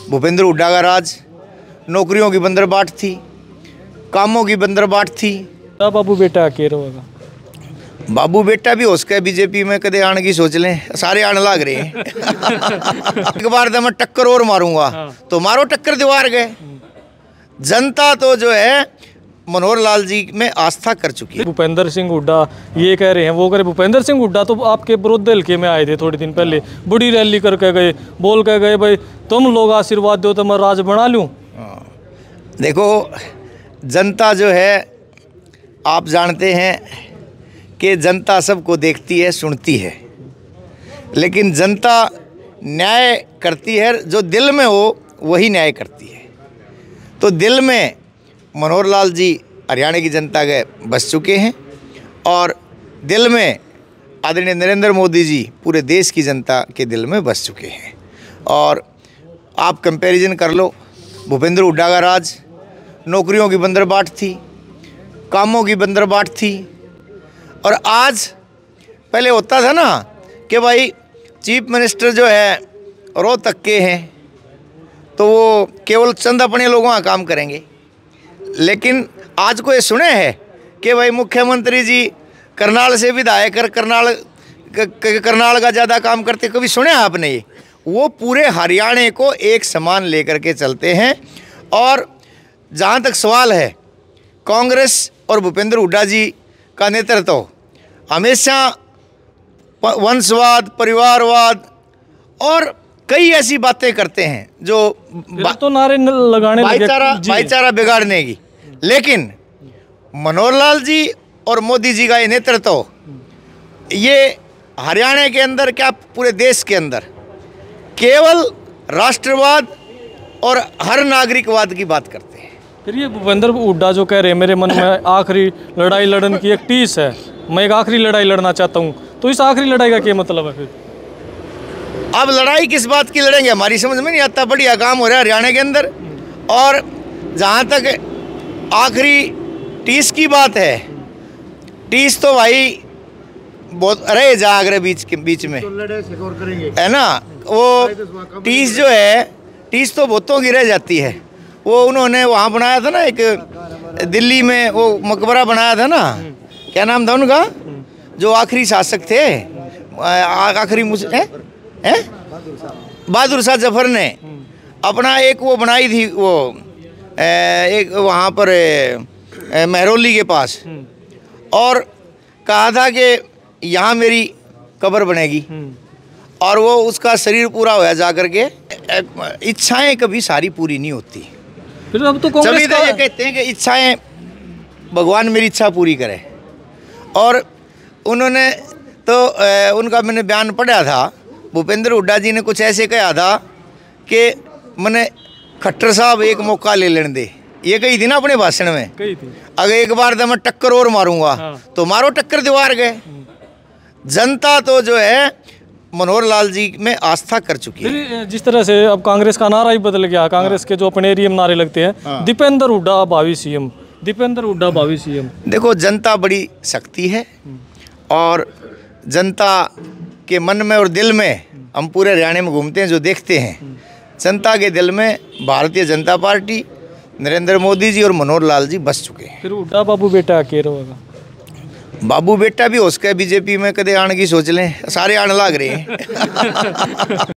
भूपेंद्र हुड्डा का राज, नौकरियों की बंदरबाट थी, कामों की बंदरबाट थी। बाबू बेटा के रहेगा? बाबू बेटा भी हो सके बीजेपी में, कदे आने की सोच लें, सारे आने लग रहे हैं। एक बार तो मैं टक्कर और मारूंगा, तो मारो टक्कर दीवार गए। जनता तो जो है मनोहर लाल जी में आस्था कर चुकी है। भूपेंद्र सिंह हुड्डा ये कह रहे हैं, वो कह रहे। भूपेंद्र सिंह हुड्डा तो आपके विरोध हल्के में आए थे थोड़े दिन पहले, बड़ी रैली करके गए, बोल के गए भाई तुम लोग आशीर्वाद दो तो मैं राज बना लूं। देखो, जनता जो है, आप जानते हैं कि जनता सबको देखती है, सुनती है, लेकिन जनता न्याय करती है, जो दिल में हो वही न्याय करती है। तो दिल में मनोहर लाल जी हरियाणा की जनता के बस चुके हैं और दिल में आदरणीय नरेंद्र मोदी जी पूरे देश की जनता के दिल में बस चुके हैं। और आप कंपैरिजन कर लो, भूपेंद्र हुड्डा का राज, नौकरियों की बंदरबाट थी, कामों की बंदरबाट थी। और आज, पहले होता था ना कि भाई चीफ मिनिस्टर जो है रोहतक के हैं तो वो केवल चंद अपने लोगों का काम करेंगे, लेकिन आज को ये सुने हैं कि भाई मुख्यमंत्री जी करनाल से विधायक करनाल का ज़्यादा काम करते? कभी सुने आपने ये? वो पूरे हरियाणा को एक समान लेकर के चलते हैं। और जहाँ तक सवाल है कांग्रेस और भूपेंद्र हुड्डा जी का नेतृत्व हमेशा वंशवाद, परिवारवाद और कई ऐसी बातें करते हैं जो तो नारे लगाने भाईचारा बिगाड़ने की। लेकिन मनोहर लाल जी और मोदी जी का ये नेतृत्व, ये हरियाणा के अंदर क्या पूरे देश के अंदर केवल राष्ट्रवाद और हर नागरिकवाद की बात करते हैं। फिर ये भूपेंद्र हुड्डा जो कह रहे हैं, मेरे मन में आखिरी लड़ाई लड़ने की एक टीस है, मैं एक आखिरी लड़ाई लड़ना चाहता हूँ, तो इस आखिरी लड़ाई का क्या मतलब है? फिर अब लड़ाई किस बात की लड़ेंगे, हमारी समझ में नहीं आता। बढ़िया काम हो रहा है हरियाणा के अंदर। और जहाँ तक आखिरी टीस की बात है, टीस तो भाई बहुत रहे जागरे बीच में, है ना। वो टीस जो है, टीस तो बहुतों की रह जाती है। वो उन्होंने वहाँ बनाया था ना, एक दिल्ली में वो मकबरा बनाया था ना, क्या नाम था उनका, जो आखिरी शासक थे, आखिरी बहादुर शाह जफर ने अपना एक वो बनाई थी, वो एक वहाँ पर महरौली के पास, और कहा था कि यहाँ मेरी कब्र बनेगी। और वो उसका शरीर पूरा होया जा करके। इच्छाएं कभी सारी पूरी नहीं होती। फिर अब तो कांग्रेस का ये कहते हैं कि इच्छाएं, भगवान मेरी इच्छा पूरी करे। और उन्होंने तो उनका मैंने बयान पढ़ा था, भूपेंद्र हुड्डा जी ने कुछ ऐसे कहा था कि मैंने खट्टर साहब एक मौका ले लेने दे, ये कही थी ना अपने भाषण में, कही थी। अगर एक बार तो मैं टक्कर और मारूंगा, तो मारो टक्कर दीवार गए। जनता तो जो है मनोहर लाल जी में आस्था कर चुकी है। जिस तरह से अब कांग्रेस का नारा ही बदल गया, कांग्रेस के जो अपने एरिया में नारे लगते हैं, दीपेंद्र हुड्डा भावी सीएम, दीपेंद्र हुड्डा भावी सीएम। देखो, जनता बड़ी शक्ति है और जनता के मन में और दिल में, हम पूरे हरियाणा में घूमते हैं, जो देखते हैं, जनता के दिल में भारतीय जनता पार्टी, नरेंद्र मोदी जी और मनोहर लाल जी बस चुके हैं। फिर हुड्डा बाबू बेटा के रहेगा? बाबू बेटा भी हो सके बीजेपी में, कदे आने की सोच लें, सारे आने लग रहे हैं।